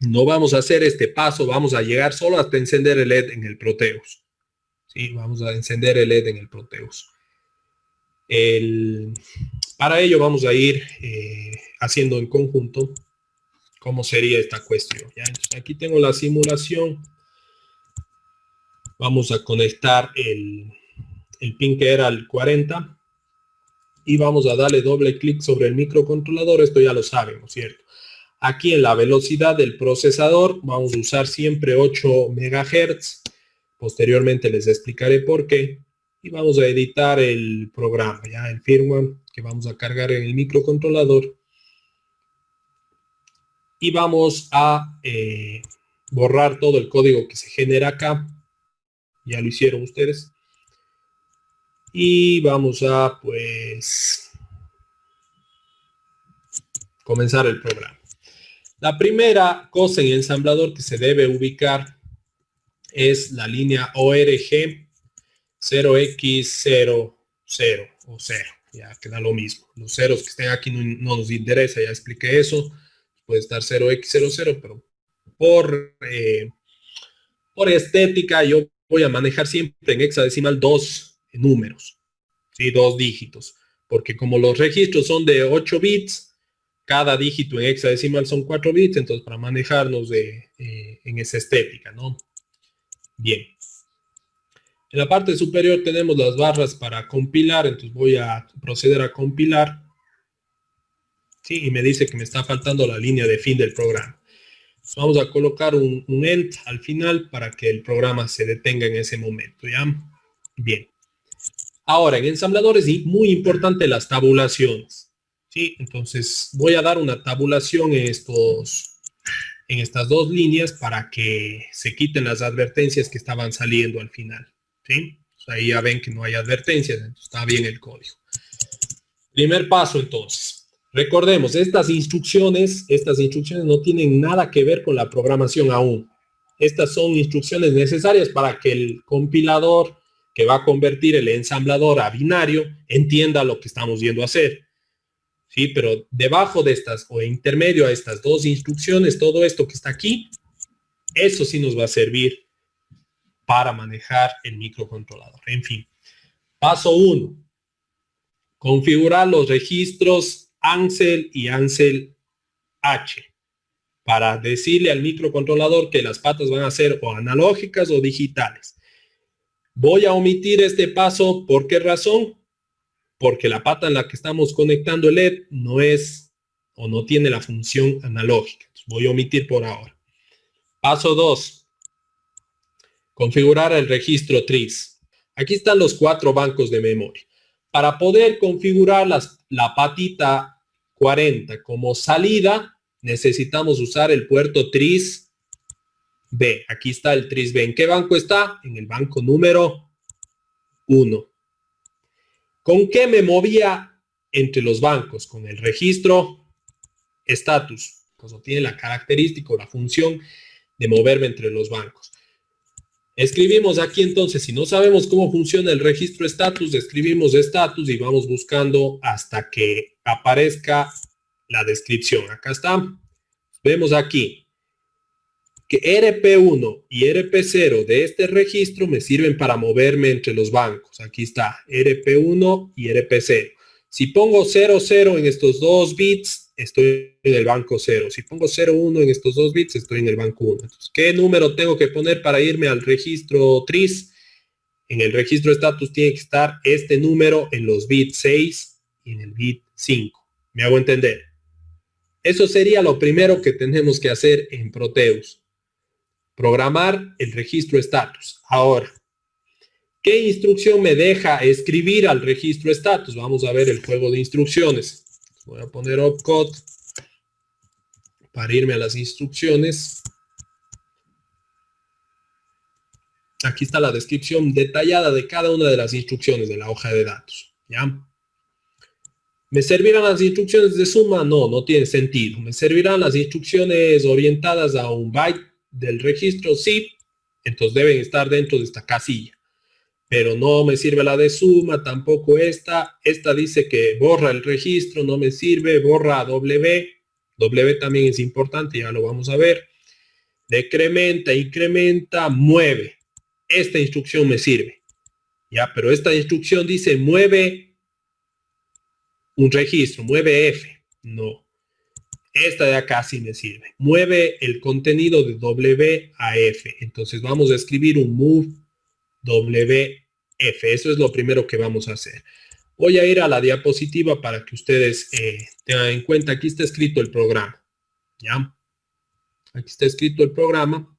No vamos a hacer este paso, vamos a llegar solo hasta encender el LED en el Proteus. ¿Sí? Vamos a encender el LED en el Proteus. Para ello vamos a ir haciendo en conjunto cómo sería esta cuestión. ¿Ya? Entonces, aquí tengo la simulación. Vamos a conectar el pin que era el 40 y vamos a darle doble clic sobre el microcontrolador. Esto ya lo saben, ¿no es cierto? Aquí en la velocidad del procesador vamos a usar siempre 8 MHz. Posteriormente les explicaré por qué. Y vamos a editar el programa, ya el firmware que vamos a cargar en el microcontrolador. Y vamos a borrar todo el código que se genera acá. Ya lo hicieron ustedes. Y vamos a, pues, comenzar el programa. La primera cosa en el ensamblador que se debe ubicar es la línea ORG 0x00 o 0, ya queda lo mismo. Los ceros que estén aquí no nos interesa, ya expliqué eso. Puede estar 0x00, pero por estética yo voy a manejar siempre en hexadecimal 2 números, ¿sí? 2 dígitos, porque como los registros son de 8 bits, cada dígito en hexadecimal son 4 bits, entonces para manejarnos en esa estética, ¿no? Bien. En la parte superior tenemos las barras para compilar, entonces voy a proceder a compilar. Sí, y me dice que me está faltando la línea de fin del programa. Entonces vamos a colocar un end al final para que el programa se detenga en ese momento, ¿ya? Bien. Ahora, en ensamblador es muy importante las tabulaciones. ¿Sí? Entonces voy a dar una tabulación en estas dos líneas para que se quiten las advertencias que estaban saliendo al final. ¿Sí? Ahí ya ven que no hay advertencias, entonces está bien el código. Primer paso, entonces. Recordemos, estas instrucciones no tienen nada que ver con la programación aún. Estas son instrucciones necesarias para que el compilador que va a convertir el ensamblador a binario entienda lo que estamos yendo a hacer. ¿Sí? Pero debajo de estas o intermedio a estas dos instrucciones, todo esto que está aquí, eso sí nos va a servir para manejar el microcontrolador. En fin, paso 1. Configurar los registros ANSEL y ANSEL H para decirle al microcontrolador que las patas van a ser o analógicas o digitales. Voy a omitir este paso. ¿Por qué razón? Porque la pata en la que estamos conectando el LED no es o no tiene la función analógica. Entonces voy a omitir por ahora. Paso 2. Configurar el registro TRIS. Aquí están los 4 bancos de memoria. para poder configurar la patita 40 como salida, necesitamos usar el puerto TRIS B. Aquí está el TRIS B. ¿En qué banco está? En el banco número 1. ¿Con qué me movía entre los bancos? Con el registro estatus. Pues tiene la característica o la función de moverme entre los bancos. Escribimos aquí entonces, si no sabemos cómo funciona el registro estatus, escribimos estatus y vamos buscando hasta que aparezca la descripción. Acá está. Vemos aquí que RP1 y RP0 de este registro me sirven para moverme entre los bancos. Aquí está RP1 y RP0. Si pongo 00 en estos dos bits, estoy en el banco 0. Si pongo 01 en estos dos bits, estoy en el banco 1. Entonces, ¿qué número tengo que poner para irme al registro TRIS? En el registro estatus tiene que estar este número en los bits 6 y en el bit 5. ¿Me hago entender? Eso sería lo primero que tenemos que hacer en Proteus. Programar el registro estatus. Ahora, ¿qué instrucción me deja escribir al registro estatus? Vamos a ver el juego de instrucciones. Voy a poner opcode para irme a las instrucciones. Aquí está la descripción detallada de cada una de las instrucciones de la hoja de datos. ¿Ya? ¿Me servirán las instrucciones de suma? No, no tiene sentido. ¿Me servirán las instrucciones orientadas a un byte del registro? Sí. Entonces deben estar dentro de esta casilla. Pero no me sirve la de suma, tampoco esta. Esta dice que borra el registro, no me sirve, borra W. W también es importante, ya lo vamos a ver. Decrementa, incrementa, mueve. Esta instrucción me sirve. Ya, pero esta instrucción dice mueve un registro, mueve F. No. Esta de acá sí me sirve. Mueve el contenido de W a F. Entonces vamos a escribir un move WF. Eso es lo primero que vamos a hacer. Voy a ir a la diapositiva para que ustedes tengan en cuenta. Aquí está escrito el programa. ¿Ya? Aquí está escrito el programa.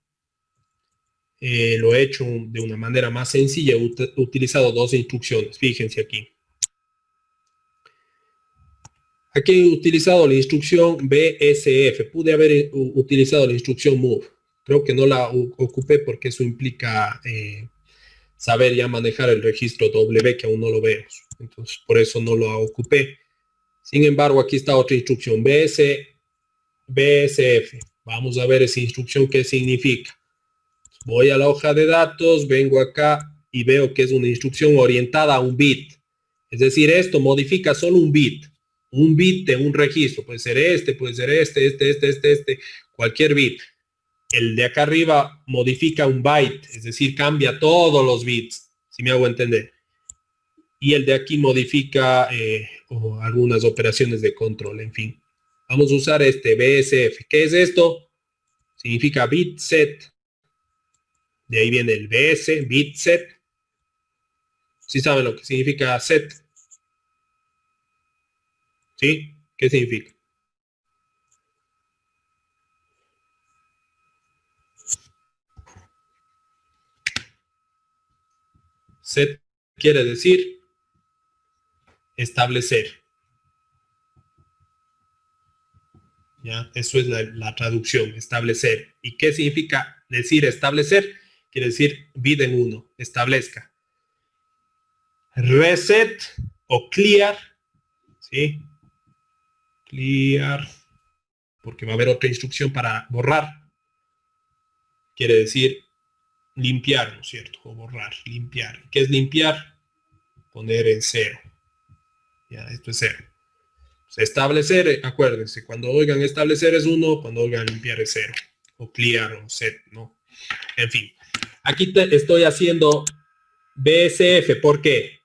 Lo he hecho de una manera más sencilla. He utilizado dos instrucciones. Fíjense aquí. Aquí he utilizado la instrucción BSF. Pude haber utilizado la instrucción move. Creo que no la ocupé porque eso implica saber ya manejar el registro W, que aún no lo vemos. Entonces, por eso no lo ocupé. Sin embargo, aquí está otra instrucción, BSF. Vamos a ver esa instrucción qué significa. Voy a la hoja de datos, vengo acá y veo que es una instrucción orientada a un bit. Es decir, esto modifica solo un bit de un registro. Puede ser este, cualquier bit. El de acá arriba modifica un byte, es decir, cambia todos los bits, si me hago entender. Y el de aquí modifica algunas operaciones de control, en fin. Vamos a usar este BSF. ¿Qué es esto? Significa bit set. De ahí viene el BS, bit set. ¿Sí saben lo que significa set? ¿Sí? ¿Qué significa? Set quiere decir establecer. ¿Ya? Eso es la traducción, establecer. ¿Y qué significa decir establecer? Quiere decir bit en 1, establezca. Reset o clear, ¿sí? Clear, porque va a haber otra instrucción para borrar. Quiere decir limpiar, ¿no es cierto? O borrar, limpiar. ¿Qué es limpiar? Poner en 0. Ya, esto es 0. Establecer, acuérdense, cuando oigan establecer es 1, cuando oigan limpiar es 0. O clear o set, ¿no? En fin, aquí estoy haciendo BSF. ¿Por qué?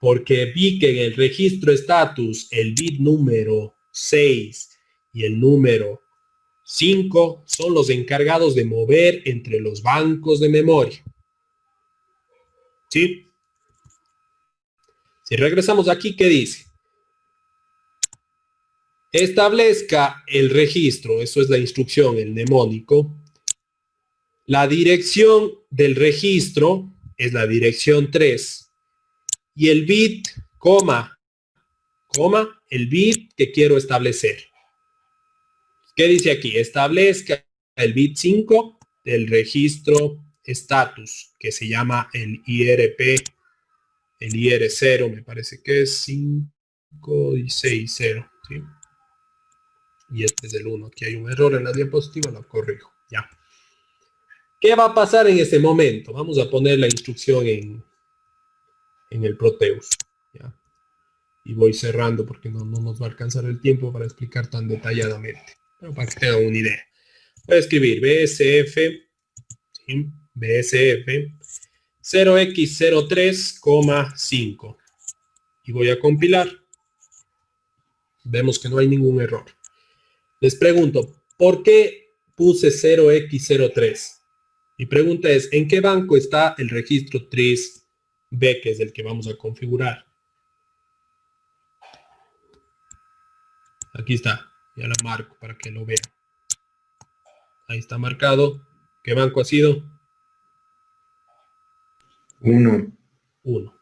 Porque vi que en el registro estatus el bit número 6 y el número 5 son los encargados de mover entre los bancos de memoria. ¿Sí? Si regresamos aquí, ¿qué dice? Establezca el registro, eso es la instrucción, el mnemónico. La dirección del registro es la dirección 3 y el bit coma, el bit que quiero establecer. ¿Qué dice aquí? Establezca el bit 5 del registro status, que se llama el IRP, el IR0, me parece que es 5 y 6, 0, ¿sí? Y este es el 1. Aquí hay un error en la diapositiva, lo corrijo. Ya. ¿Qué va a pasar en este momento? Vamos a poner la instrucción en el Proteus. ¿Ya? Y voy cerrando porque no nos va a alcanzar el tiempo para explicar tan detalladamente. Pero para que tengan una idea. Voy a escribir BSF, ¿sí? BSF 0x03,5. Y voy a compilar. Vemos que no hay ningún error. Les pregunto, ¿por qué puse 0x03? Mi pregunta es, ¿en qué banco está el registro 3B, que es el que vamos a configurar? Aquí está, ya la marco para que lo vean. Ahí está marcado. ¿Qué banco ha sido? 1. 1.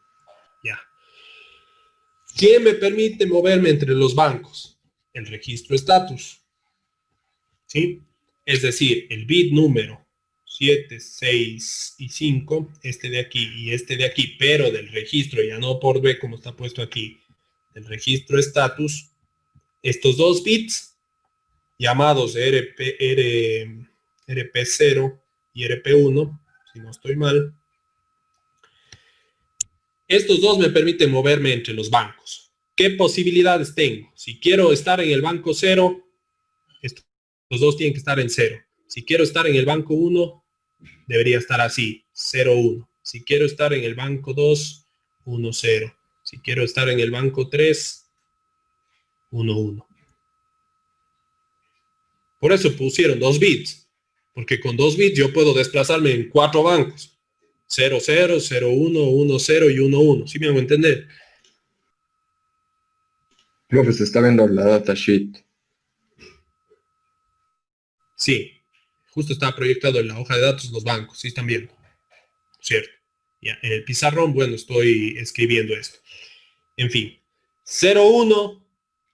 Ya. ¿Quién me permite moverme entre los bancos? El registro status. ¿Sí? Es decir, el bit número 7, 6 y 5, este de aquí y este de aquí, pero del registro, ya no por B como está puesto aquí, del registro status, estos dos bits llamados RP0 y RP1, si no estoy mal, estos dos me permiten moverme entre los bancos. ¿Qué posibilidades tengo? Si quiero estar en el banco 0, estos dos tienen que estar en 0. Si quiero estar en el banco 1, debería estar así, 0, 1. Si quiero estar en el banco 2, 1, 0. Si quiero estar en el banco 3, 1, 1. Por eso pusieron 2 bits, porque con 2 bits yo puedo desplazarme en 4 bancos. 0, 0, 0, 1, 1, 0 y 1, 1. ¿Sí me hago entender? Profe, se está viendo la datasheet. Sí, justo está proyectado en la hoja de datos los bancos, sí están viendo. Cierto. Ya, en el pizarrón, bueno, estoy escribiendo esto. En fin, 0, 1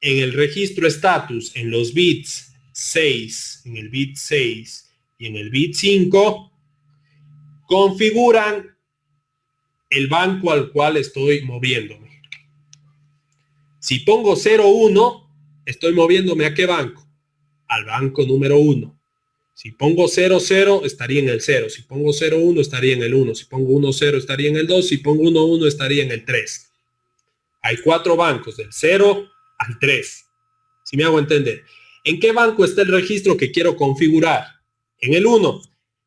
en el registro status, en los bits 6, en el bit 6 y en el bit 5, configuran el banco al cual estoy moviéndome. Si pongo 0, 1, estoy moviéndome ¿a qué banco? Al banco número 1. Si pongo 0, 0, estaría en el 0. Si pongo 0, 1, estaría en el 1. Si pongo 1, 0, estaría en el 2. Si pongo 1, 1, estaría en el 3. Hay 4 bancos, del 0 al 3. Si me hago entender. ¿En qué banco está el registro que quiero configurar? En el 1.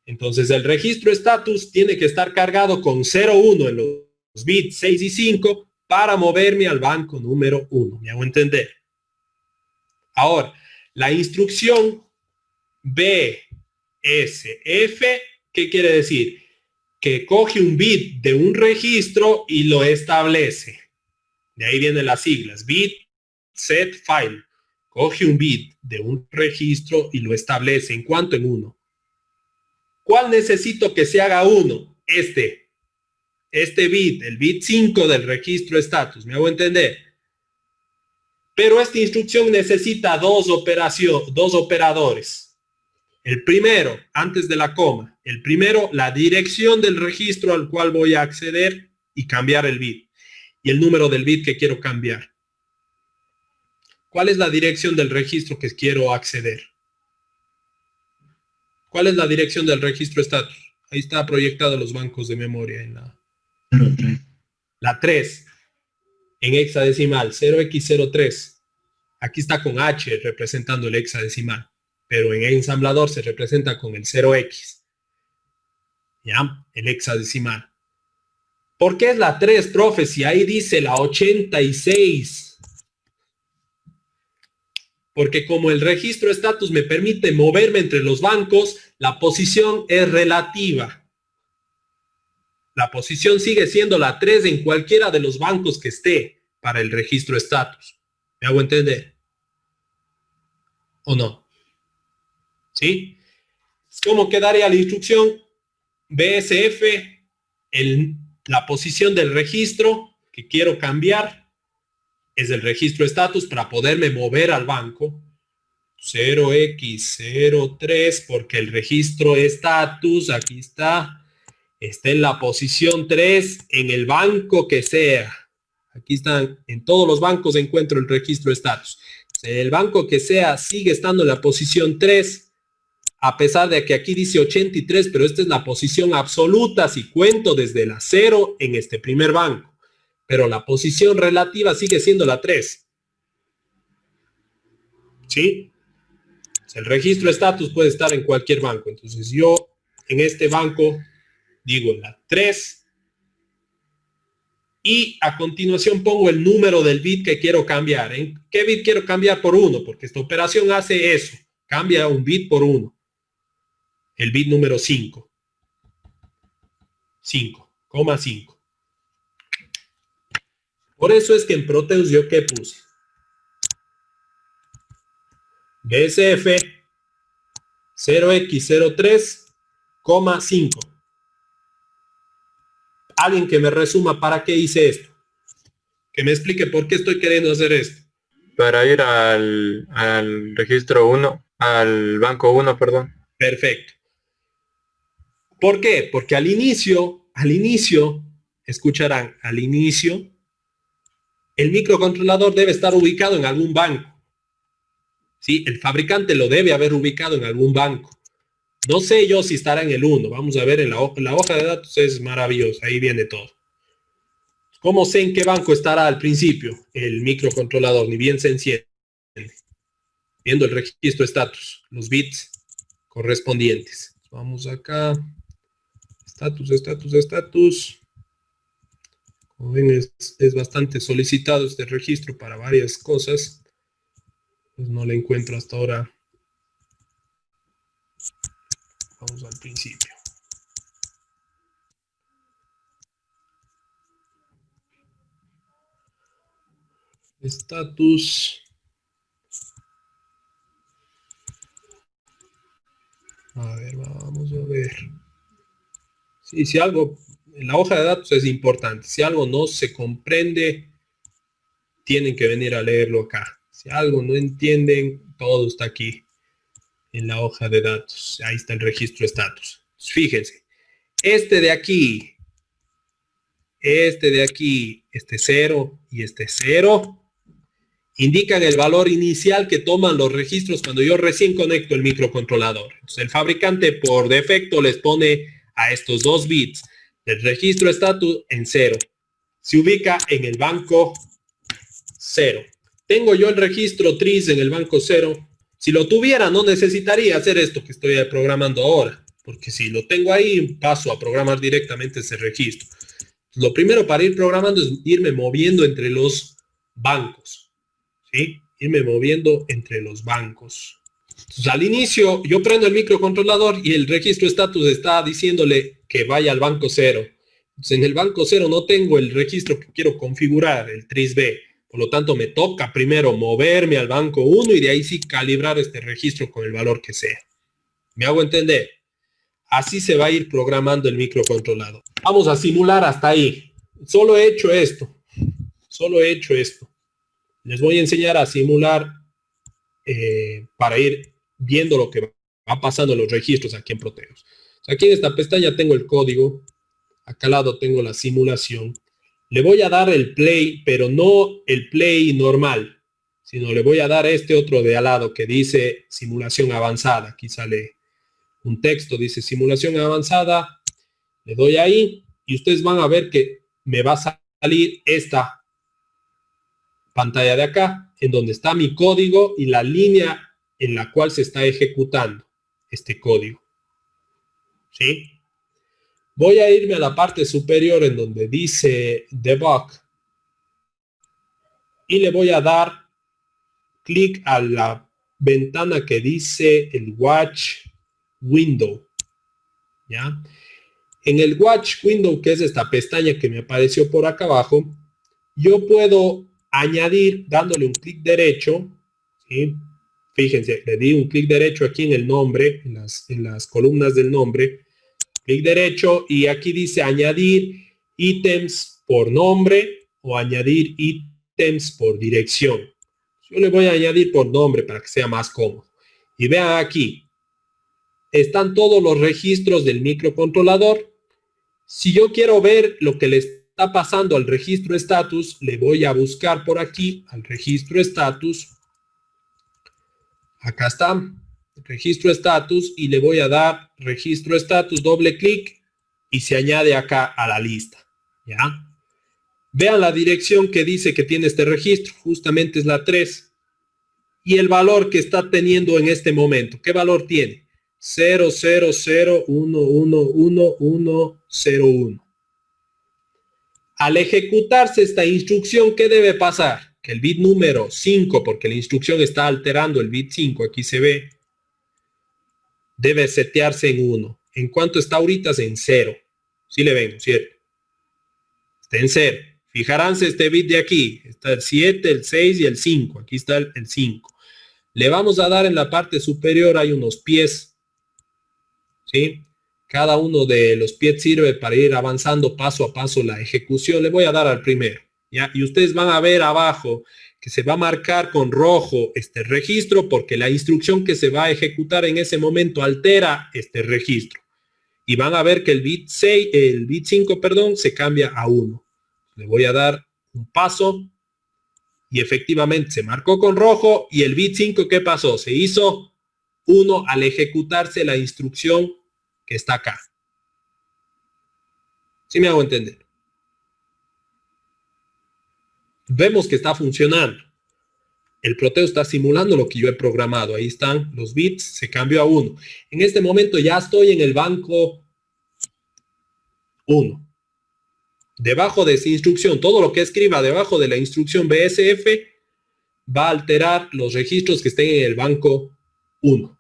Entonces el registro status tiene que estar cargado con 0, 1 en los bits 6 y 5 para moverme al banco número 1. ¿Me hago entender? Ahora, la instrucción BSF, ¿qué quiere decir? Que coge un bit de un registro y lo establece. De ahí vienen las siglas, bit set file. Coge un bit de un registro y lo establece. ¿En cuánto? En 1. ¿Cuál necesito que se haga 1? Este bit, el bit 5 del registro status. ¿Me hago entender? Pero esta instrucción necesita dos operadores. El primero, antes de la coma. El primero, la dirección del registro al cual voy a acceder y cambiar el bit. Y el número del bit que quiero cambiar. ¿Cuál es la dirección del registro que quiero acceder? ¿Cuál es la dirección del registro status? Ahí está proyectado los bancos de memoria en la 3. En hexadecimal, 0x03. Aquí está con H representando el hexadecimal, pero en ensamblador se representa con el 0x. ¿Ya? El hexadecimal. ¿Por qué es la 3, profe? Si ahí dice la 86. Porque como el registro status me permite moverme entre los bancos, la posición es relativa. La posición sigue siendo la 3 en cualquiera de los bancos que esté para el registro status. ¿Me hago entender? ¿O no? ¿Sí? ¿Cómo quedaría la instrucción? BSF, la posición del registro que quiero cambiar, es el registro estatus para poderme mover al banco 0x03, porque el registro estatus, aquí está en la posición 3 en el banco que sea. Aquí están, en todos los bancos encuentro el registro estatus. El banco que sea sigue estando en la posición 3, a pesar de que aquí dice 83, pero esta es la posición absoluta si cuento desde la 0 en este primer banco. Pero la posición relativa sigue siendo la 3. ¿Sí? El registro estatus puede estar en cualquier banco. Entonces yo en este banco digo la 3 y a continuación pongo el número del bit que quiero cambiar. ¿En qué bit quiero cambiar por 1? Porque esta operación hace eso. Cambia un bit por 1. El bit número 5. 5,5. Por eso es que en Proteus yo ¿qué puse? BSF 0x03,5. Alguien que me resuma para qué hice esto. Que me explique por qué estoy queriendo hacer esto. Para ir al registro 1, al banco 1, perdón. Perfecto. ¿Por qué? Porque al inicio, escucharán, al inicio, el microcontrolador debe estar ubicado en algún banco. ¿Sí? El fabricante lo debe haber ubicado en algún banco. No sé yo si estará en el 1. Vamos a ver en la hoja de datos, es maravillosa. Ahí viene todo. ¿Cómo sé en qué banco estará al principio el microcontrolador? Ni bien se enciende. Viendo el registro estatus, los bits correspondientes. Vamos acá. Estatus. Como ven, es bastante solicitado este registro para varias cosas. Pues no le encuentro hasta ahora. Vamos al principio. Estatus. A ver, vamos a ver. Sí, si algo en la hoja de datos es importante. Si algo no se comprende, tienen que venir a leerlo acá. Si algo no entienden, todo está aquí en la hoja de datos. Ahí está el registro estatus. Fíjense, este de aquí, este 0 y este 0, indican el valor inicial que toman los registros cuando yo recién conecto el microcontrolador. Entonces, el fabricante por defecto les pone a estos 2 bits del registro estatus en 0. Se ubica en el banco 0. Tengo yo el registro TRIS en el banco 0. Si lo tuviera, no necesitaría hacer esto que estoy programando ahora, porque si lo tengo ahí, paso a programar directamente ese registro. Lo primero para ir programando es irme moviendo entre los bancos, ¿sí? Irme moviendo entre los bancos. Entonces, al inicio, yo prendo el microcontrolador y el registro estatus está diciéndole que vaya al banco 0. Entonces, en el banco 0 no tengo el registro que quiero configurar, el TRIS-B. Por lo tanto, me toca primero moverme al banco 1 y de ahí sí calibrar este registro con el valor que sea. ¿Me hago entender? Así se va a ir programando el microcontrolador. Vamos a simular hasta ahí. Solo he hecho esto. Les voy a enseñar a simular para ir viendo lo que va pasando en los registros aquí en Proteus. Aquí en esta pestaña tengo el código. Acá al lado tengo la simulación. Le voy a dar el play, pero no el play normal, sino le voy a dar este otro de al lado que dice simulación avanzada. Aquí sale un texto, dice simulación avanzada. Le doy ahí y ustedes van a ver que me va a salir esta pantalla de acá, en donde está mi código y la línea en la cual se está ejecutando este código. ¿Sí? Voy a irme a la parte superior en donde dice debug y le voy a dar clic a la ventana que dice el watch window. ¿Ya? En el watch window, que es esta pestaña que me apareció por acá abajo, yo puedo añadir dándole un clic derecho, ¿sí? Fíjense, le di un clic derecho aquí en el nombre, en las columnas del nombre, clic derecho y aquí dice añadir ítems por nombre o añadir ítems ítems por dirección. Yo le voy a añadir por nombre para que sea más cómodo. Y vean aquí, están todos los registros del microcontrolador. Si yo quiero ver lo que le está pasando al registro status, le voy a buscar por aquí al registro status. Acá está, registro status, y le voy a dar registro status, doble clic, y se añade acá a la lista. ¿Ya? Vean la dirección que dice que tiene este registro, justamente es la 3. Y el valor que está teniendo en este momento, ¿qué valor tiene? 000111101. Al ejecutarse esta instrucción, ¿qué debe pasar? Que el bit número 5, porque la instrucción está alterando el bit 5, aquí se ve, debe setearse en 1. ¿En cuánto está ahorita? En 0. ¿Sí le ven, cierto? Está en 0. Fijaránse este bit de aquí. Está el 7, el 6 y el 5. Aquí está el 5. Le vamos a dar en la parte superior, hay unos pies. ¿Sí? Cada uno de los pies sirve para ir avanzando paso a paso la ejecución. Le voy a dar al primero. ¿Ya? Y ustedes van a ver abajo que se va a marcar con rojo este registro porque la instrucción que se va a ejecutar en ese momento altera este registro. Y van a ver que el bit 5, se cambia a 1. Le voy a dar un paso y efectivamente se marcó con rojo y el bit 5, ¿qué pasó? Se hizo 1 al ejecutarse la instrucción que está acá. ¿Sí me hago entender? Vemos que está funcionando. El Proteus está simulando lo que yo he programado. Ahí están los bits, se cambió a 1. En este momento ya estoy en el banco 1. Debajo de esa instrucción, todo lo que escriba debajo de la instrucción BSF va a alterar los registros que estén en el banco 1.